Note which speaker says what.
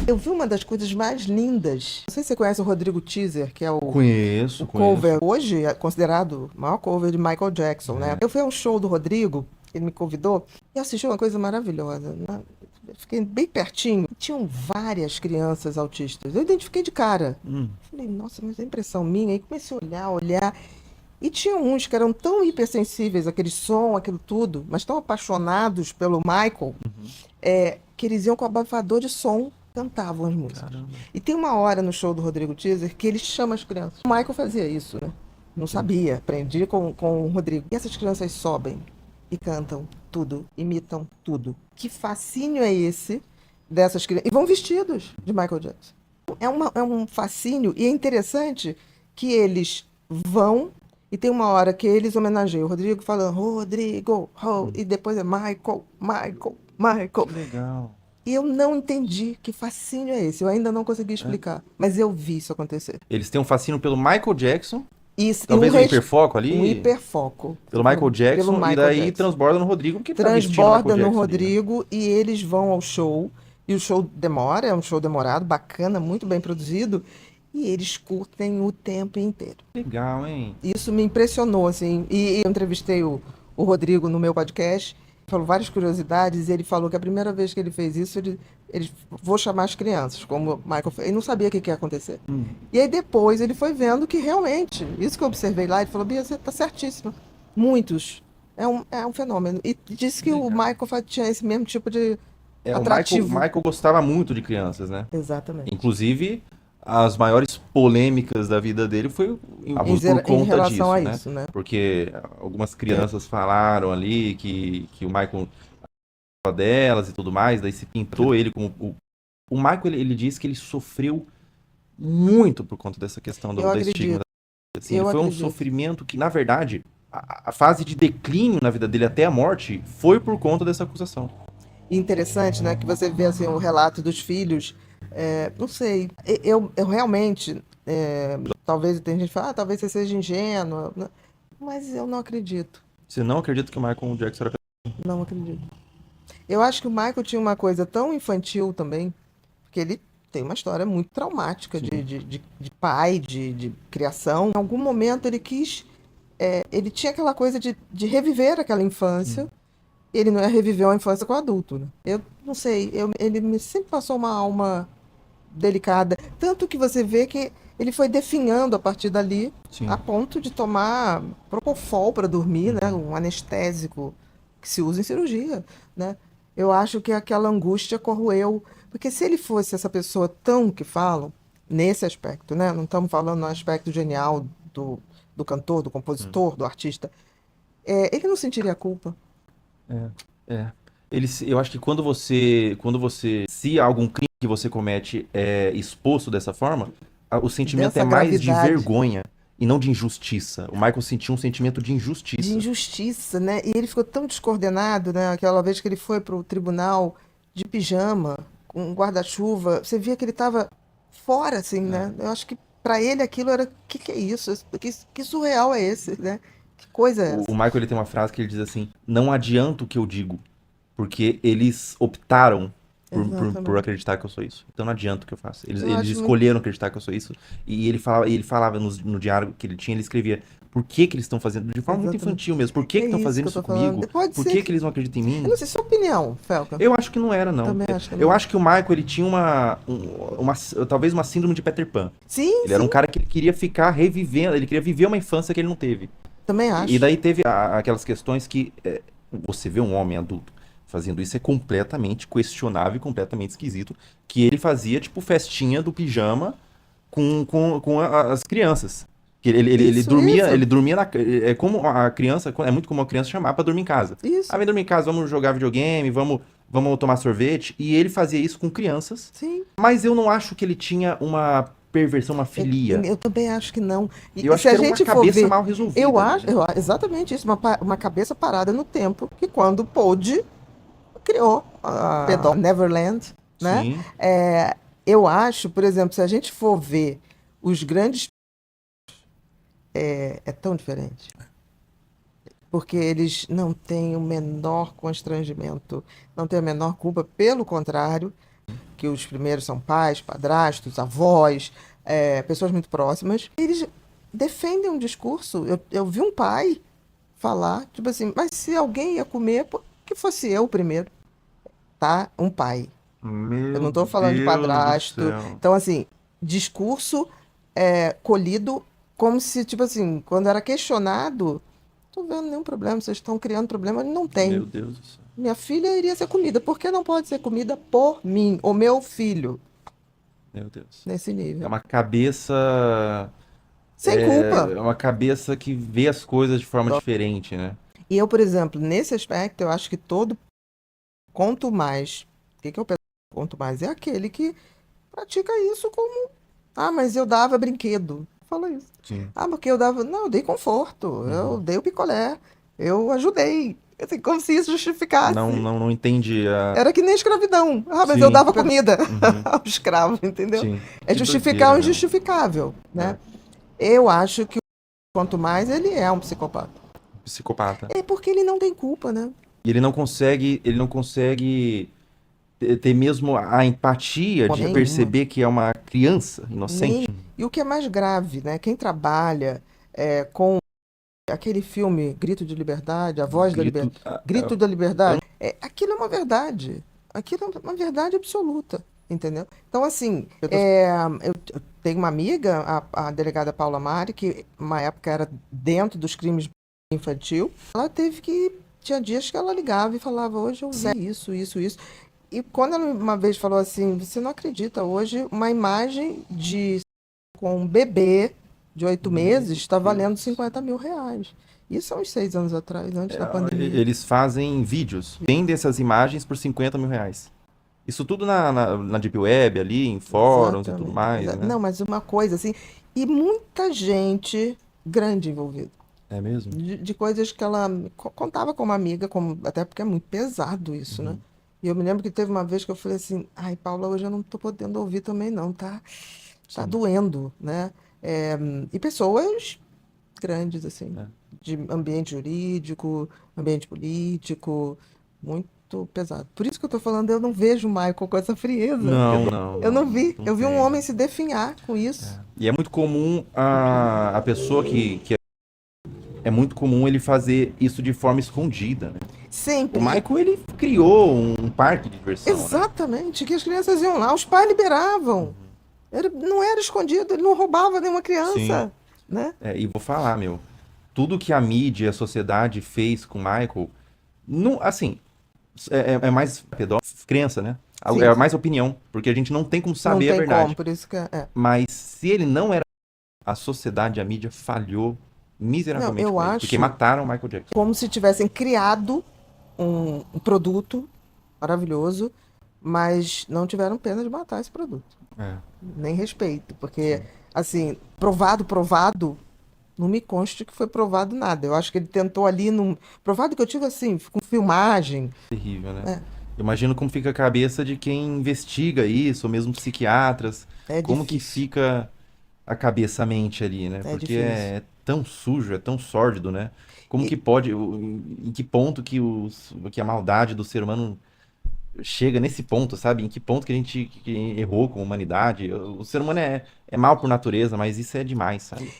Speaker 1: Eu vi uma das coisas mais lindas. Não sei se você conhece o Rodrigo Teaser, que é o
Speaker 2: Conheço.
Speaker 1: cover, hoje é considerado o maior cover de Michael Jackson, né?
Speaker 2: É.
Speaker 1: Eu fui a um show do Rodrigo, ele me convidou, e assisti uma coisa maravilhosa, né? Eu fiquei bem pertinho. Tinham várias crianças autistas. Eu identifiquei de cara.
Speaker 2: Hum.
Speaker 1: Falei, nossa, mas é impressão minha. Aí comecei a olhar. E tinha uns que eram tão hipersensíveis àquele som, aquilo tudo, mas tão apaixonados pelo Michael,
Speaker 2: Uhum.
Speaker 1: que eles iam com abafador de som, cantavam as músicas.
Speaker 2: Caramba.
Speaker 1: E tem uma hora no show do Rodrigo Teaser que ele chama as crianças. O Michael fazia isso, né? Não sabia, aprendi com o Rodrigo. E essas crianças sobem e cantam tudo, imitam tudo. Que fascínio é esse dessas crianças? E vão vestidos de Michael Jackson. É um fascínio e é interessante que eles vão e tem uma hora que eles homenageiam o Rodrigo falando Rodrigo, e depois é Michael, Michael, Michael.
Speaker 2: Que legal.
Speaker 1: E eu não entendi que fascínio é esse. Eu ainda não consegui
Speaker 2: É.
Speaker 1: explicar. Mas eu vi isso acontecer.
Speaker 2: Eles têm um fascínio pelo Michael Jackson,
Speaker 1: E
Speaker 2: talvez um hiperfoco
Speaker 1: um
Speaker 2: ali,
Speaker 1: hiperfoco
Speaker 2: pelo Michael
Speaker 1: pelo
Speaker 2: Jackson, e
Speaker 1: Michael
Speaker 2: daí
Speaker 1: Jackson.
Speaker 2: transborda no Rodrigo, porque ele tá vestindo o Michael
Speaker 1: Transborda no
Speaker 2: Jackson ali, né?
Speaker 1: Rodrigo e eles vão ao show. E o show demora, é um show demorado, bacana, muito bem produzido. E eles curtem o tempo inteiro.
Speaker 2: Legal, hein?
Speaker 1: Isso me impressionou, assim. E eu entrevistei o Rodrigo no meu podcast, falou várias curiosidades, e ele falou que a primeira vez que ele fez isso, ele vou chamar as crianças, como o Michael fez. Ele não sabia o que ia acontecer. E aí depois ele foi vendo que realmente, isso que eu observei lá, ele falou, Bia, você está certíssima. Muitos. É um fenômeno. E disse que o
Speaker 2: Legal.
Speaker 1: Michael tinha esse mesmo tipo de
Speaker 2: O Michael,
Speaker 1: atrativo.
Speaker 2: Michael gostava muito de crianças, né?
Speaker 1: Exatamente.
Speaker 2: Inclusive, as maiores polêmicas da vida dele foi abuso por
Speaker 1: Em
Speaker 2: conta
Speaker 1: relação a
Speaker 2: disso, né?
Speaker 1: isso, né?
Speaker 2: Porque algumas crianças falaram ali que o Michael gostava delas e tudo mais, daí se pintou ele como... O Michael, ele disse que ele sofreu muito por conta dessa questão
Speaker 1: Eu
Speaker 2: da estigma.
Speaker 1: acredito,
Speaker 2: Assim, ele
Speaker 1: eu
Speaker 2: foi um
Speaker 1: acredito.
Speaker 2: sofrimento que, na verdade, a fase de declínio na vida dele até a morte foi por conta dessa acusação.
Speaker 1: E interessante, né, que você vê assim, o relato dos filhos. Não sei, eu realmente, talvez tem gente que fala, talvez você seja ingênua, né? Mas eu não acredito,
Speaker 2: Você não acredita que o Michael Jackson era...
Speaker 1: não acredito. Eu acho que o Michael tinha uma coisa tão infantil também, porque ele tem uma história muito traumática
Speaker 2: Sim.
Speaker 1: de pai, de criação. Em algum momento ele quis, ele tinha aquela coisa de reviver aquela infância. Ele não reviveu a infância com o adulto, né? Eu não sei, ele sempre passou uma alma delicada. Tanto que você vê que ele foi definhando a partir dali,
Speaker 2: Sim.
Speaker 1: a ponto de tomar Propofol para dormir, né? Um anestésico que se usa em cirurgia, né? Eu acho que aquela angústia corroeu. Porque se ele fosse essa pessoa tão que falam, nesse aspecto, né? Não estamos falando no aspecto genial do cantor, do compositor, do artista, ele não sentiria culpa
Speaker 2: É, é. Eu acho que se algum crime que você comete é exposto dessa forma, o sentimento é
Speaker 1: dessa
Speaker 2: mais de
Speaker 1: gravidade.
Speaker 2: vergonha e não de injustiça. O Michael sentiu um sentimento de
Speaker 1: De
Speaker 2: injustiça.
Speaker 1: injustiça, né? E ele ficou tão descoordenado, né? Aquela vez que ele foi para o tribunal de pijama, com um guarda-chuva, você via que ele estava fora, assim, né? Eu acho que para ele aquilo era, que é isso? Que surreal é esse, né? Que coisa é
Speaker 2: O
Speaker 1: essa?
Speaker 2: Michael ele tem uma frase que ele diz assim: não adianta o que eu digo, porque eles optaram por
Speaker 1: Exatamente.
Speaker 2: acreditar que eu sou isso. Então não adianta o que eu faço. Eles,
Speaker 1: Eu
Speaker 2: eles
Speaker 1: acho muito.
Speaker 2: escolheram acreditar que eu sou isso. E ele falava no diário que ele tinha, ele escrevia: por que que eles estão fazendo? De forma muito
Speaker 1: Exatamente.
Speaker 2: infantil mesmo. Por que
Speaker 1: É
Speaker 2: que estão
Speaker 1: isso que
Speaker 2: fazendo
Speaker 1: eu
Speaker 2: isso
Speaker 1: tô falando.
Speaker 2: comigo?
Speaker 1: Pode
Speaker 2: Por
Speaker 1: ser
Speaker 2: que que
Speaker 1: que.
Speaker 2: eles não acreditam em
Speaker 1: Eu
Speaker 2: mim?
Speaker 1: não sei sua opinião, Felca.
Speaker 2: Eu acho que não era, não.
Speaker 1: Também acho que
Speaker 2: Eu
Speaker 1: não.
Speaker 2: acho que o Michael, ele tinha talvez uma síndrome de Peter Pan.
Speaker 1: Sim,
Speaker 2: Ele era um
Speaker 1: sim,
Speaker 2: cara que ele queria ficar revivendo, ele queria viver uma infância que ele não teve.
Speaker 1: também
Speaker 2: E
Speaker 1: acho.
Speaker 2: daí teve aquelas questões que você vê um homem adulto fazendo isso é completamente questionável e completamente esquisito. Que ele fazia, tipo, festinha do pijama com as crianças. Que ele dormia,
Speaker 1: Isso,
Speaker 2: ele dormia é como a criança, é muito como a criança chamar pra dormir em casa. Ah,
Speaker 1: isso.
Speaker 2: vem dormir em casa, vamos jogar videogame, vamos tomar sorvete. E ele fazia isso com crianças.
Speaker 1: Sim.
Speaker 2: Mas eu não acho que ele tinha uma perversão, uma filia.
Speaker 1: Eu também acho que não.
Speaker 2: Eu
Speaker 1: E
Speaker 2: acho
Speaker 1: se
Speaker 2: que
Speaker 1: a
Speaker 2: era uma
Speaker 1: gente for
Speaker 2: cabeça
Speaker 1: ver,
Speaker 2: mal
Speaker 1: eu
Speaker 2: resolvida ali,
Speaker 1: acho,
Speaker 2: né?
Speaker 1: exatamente isso, uma cabeça parada no tempo, que quando pôde, criou a Pedó Neverland, né?
Speaker 2: Sim.
Speaker 1: Eu acho, por exemplo, se a gente for ver os grandes, é tão diferente. Porque eles não têm o menor constrangimento, não têm a menor culpa, pelo contrário. que os primeiros são pais, padrastos, avós, pessoas muito próximas, eles defendem um discurso. Eu vi um pai falar, tipo assim, mas se alguém ia comer, que fosse eu primeiro, tá? Um pai. Eu não
Speaker 2: Meu
Speaker 1: estou falando de
Speaker 2: Deus do
Speaker 1: padrasto.
Speaker 2: céu.
Speaker 1: Então, assim, discurso colhido como se, tipo assim, quando era questionado, tô vendo nenhum problema, vocês estão criando problema, não
Speaker 2: Meu
Speaker 1: tem.
Speaker 2: Deus do céu.
Speaker 1: Minha filha iria ser comida, por que não pode ser comida por mim, o meu filho,
Speaker 2: Meu Deus.
Speaker 1: nesse
Speaker 2: É
Speaker 1: nível?
Speaker 2: uma cabeça.
Speaker 1: Sem culpa.
Speaker 2: É uma cabeça que vê as coisas de forma diferente, né?
Speaker 1: E eu, por exemplo, nesse aspecto, eu acho que quanto mais, o que que eu penso? Quanto mais é aquele que pratica isso como, mas eu dava brinquedo. Fala isso.
Speaker 2: Sim.
Speaker 1: Porque eu dava, não, eu dei conforto, eu
Speaker 2: Uhum.
Speaker 1: dei o picolé, eu ajudei. Assim, como se isso
Speaker 2: Não,
Speaker 1: justificasse.
Speaker 2: não, não entende a.
Speaker 1: Era que nem escravidão. Mas eu
Speaker 2: Sim.
Speaker 1: dava comida
Speaker 2: Uhum.
Speaker 1: ao escravo, entendeu?
Speaker 2: Sim.
Speaker 1: É
Speaker 2: Que
Speaker 1: justificar
Speaker 2: doideira,
Speaker 1: o
Speaker 2: meu.
Speaker 1: injustificável, né?
Speaker 2: É.
Speaker 1: Eu acho que quanto mais ele é um psicopata.
Speaker 2: Psicopata.
Speaker 1: É porque ele não tem culpa, né?
Speaker 2: E ele não consegue ter mesmo a empatia de
Speaker 1: Nenhuma.
Speaker 2: perceber que é uma criança
Speaker 1: Nem...
Speaker 2: inocente.
Speaker 1: E o que é mais grave, né? Quem trabalha com aquele filme Grito de Liberdade, A Voz da
Speaker 2: Grito.
Speaker 1: Liberdade, Grito da Liberdade, aquilo é uma verdade. Aquilo é uma verdade absoluta, entendeu? Então, assim, eu tenho uma amiga, a delegada Paula Mari, que uma época era dentro dos crimes infantil. Ela teve que. Tinha dias que ela ligava e falava, hoje eu vi isso, isso, isso. E quando ela uma vez falou assim, você não acredita, hoje uma imagem com um bebê de 8 meses está valendo
Speaker 2: Deus.
Speaker 1: 50 mil reais. Isso há uns 6 anos atrás, antes da pandemia.
Speaker 2: Eles fazem vídeos, vendem essas imagens por 50 mil reais. Isso tudo na Deep Web ali, em fóruns e tudo
Speaker 1: Exatamente.
Speaker 2: mais, né?
Speaker 1: Não, mas uma coisa assim, e muita gente grande envolvida.
Speaker 2: É mesmo?
Speaker 1: De coisas que ela contava como amiga, até porque é muito pesado isso, né?
Speaker 2: Uhum.
Speaker 1: E eu me lembro que teve uma vez que eu falei assim, ai, Paula, hoje eu não tô podendo ouvir também não, tá? Tá
Speaker 2: Sim.
Speaker 1: doendo, né? E pessoas grandes, assim,
Speaker 2: É.
Speaker 1: de ambiente jurídico, ambiente político, muito pesado. Por isso que eu tô falando, eu não vejo o Michael com essa frieza.
Speaker 2: Não, não,
Speaker 1: Eu
Speaker 2: não,
Speaker 1: não
Speaker 2: não,
Speaker 1: vi.
Speaker 2: não
Speaker 1: Eu vi um
Speaker 2: tem.
Speaker 1: homem se definhar com isso.
Speaker 2: E é muito comum a pessoa que é muito comum ele fazer isso de forma escondida, né? O
Speaker 1: Sempre.
Speaker 2: Michael, ele criou um parque de diversão, né?
Speaker 1: Exatamente, que as crianças iam lá, os pais liberavam. Não era escondido, ele não roubava nenhuma
Speaker 2: Sim.
Speaker 1: criança, né?
Speaker 2: E vou falar, meu, tudo que a mídia e a sociedade fez com o Michael, não, assim, é mais crença, né?
Speaker 1: Sim,
Speaker 2: É mais opinião, porque a gente não tem como
Speaker 1: não
Speaker 2: saber a
Speaker 1: tem como,
Speaker 2: verdade.
Speaker 1: por isso que
Speaker 2: Mas se ele não era, a sociedade, a mídia falhou
Speaker 1: Não,
Speaker 2: miseravelmente
Speaker 1: eu
Speaker 2: com ele, porque
Speaker 1: acho
Speaker 2: mataram o Michael Jackson.
Speaker 1: como se tivessem criado um produto maravilhoso, mas não tiveram pena de matar esse produto,
Speaker 2: É,
Speaker 1: nem respeito, porque,
Speaker 2: sim.
Speaker 1: assim, provado, não me consta que foi provado nada. Eu acho que ele tentou ali, provado que eu tive, assim, com filmagem,
Speaker 2: Terrível, né?
Speaker 1: é,
Speaker 2: Eu imagino como fica a cabeça de quem investiga isso, ou mesmo psiquiatras,
Speaker 1: é
Speaker 2: como que
Speaker 1: difícil,
Speaker 2: fica a cabeça, a mente ali, né?
Speaker 1: é
Speaker 2: Porque
Speaker 1: difícil.
Speaker 2: é tão sujo, é tão sórdido, né? Como que
Speaker 1: E,
Speaker 2: pode, em que ponto que a maldade do ser humano chega nesse ponto, sabe? Em que ponto que a gente que errou com a humanidade? O ser humano é mal por natureza, mas isso é demais, sabe?